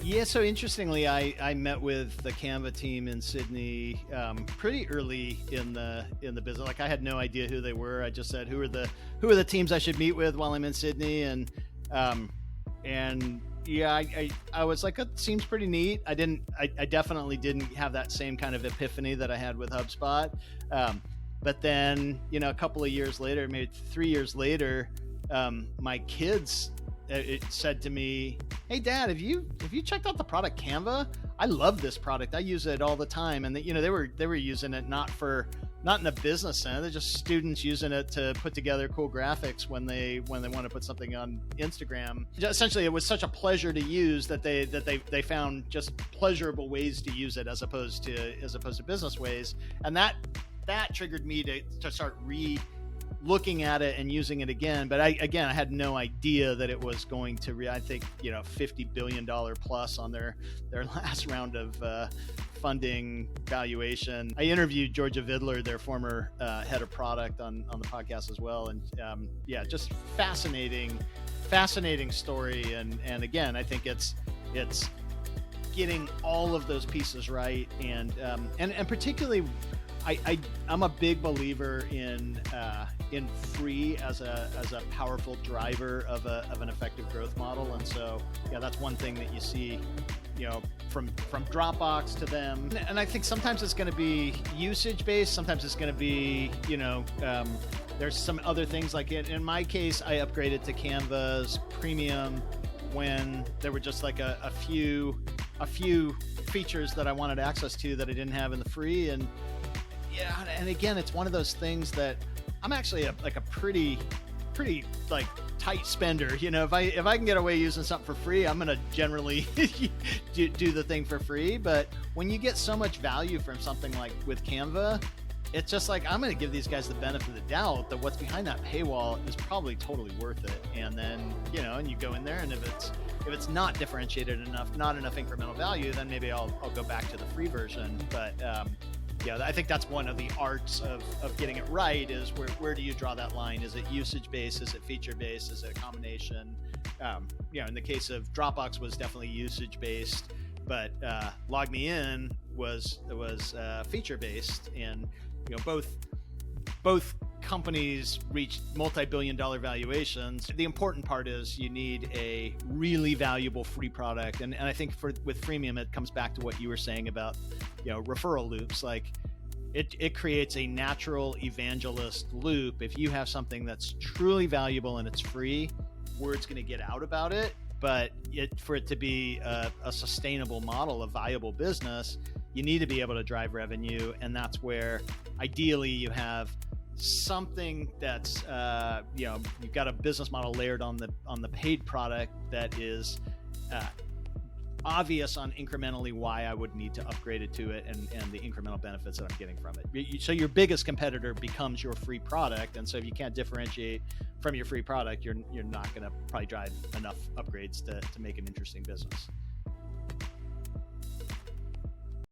Yeah, so interestingly, I met with the Canva team in Sydney pretty early in the business. Like, I had no idea who they were. I just said, who are the teams I should meet with while I'm in Sydney, um, and yeah, I was like, it seems pretty neat. I definitely didn't have that same kind of epiphany that I had with HubSpot. But then, a couple of years later, maybe 3 years later, my kids it said to me, "Hey, Dad, have you checked out the product Canva? I love this product. I use it all the time." And they were using it not in a business sense. They're just students using it to put together cool graphics when they want to put something on Instagram. Essentially, it was such a pleasure to use that they found just pleasurable ways to use it as opposed to business ways, and that triggered me to start looking at it and using it again. But I had no idea that it was going to I think $50 billion plus on their last round of funding valuation. I interviewed Georgia Vidler, their former head of product, on the podcast as well, and just fascinating story. And again, I think it's getting all of those pieces right, and particularly I'm a big believer in free as a powerful driver of an effective growth model. And so that's one thing that you see from Dropbox to them. And I think sometimes it's going to be usage based, sometimes it's going to be there's some other things. Like in my case, I upgraded to Canva's Premium when there were just like a few features that I wanted access to that I didn't have in the free. And again, it's one of those things that I'm actually a pretty like tight spender. If I can get away using something for free, I'm gonna generally do the thing for free. But when you get so much value from something like with Canva, it's just like, I'm gonna give these guys the benefit of the doubt that what's behind that paywall is probably totally worth it. And then and you go in there, and if it's not differentiated enough, not enough incremental value, then maybe I'll go back to the free version. But I think that's one of the arts of getting it right, is where do you draw that line? Is it usage based? Is it feature based? Is it a combination? In the case of Dropbox, was definitely usage based, but Log Me In was feature based, and both companies reached multi-billion-dollar valuations. The important part is you need a really valuable free product, and I think with freemium, it comes back to what you were saying about referral loops. Like it creates a natural evangelist loop. If you have something that's truly valuable and it's free, word's going to get out about it. But for it to be a sustainable model, a viable business, you need to be able to drive revenue, and that's where ideally you have something that's you've got a business model layered on the paid product that is obvious on incrementally why I would need to upgrade it to it, and the incremental benefits that I'm getting from it. So your biggest competitor becomes your free product, and so if you can't differentiate from your free product, you're not going to probably drive enough upgrades to make an interesting business.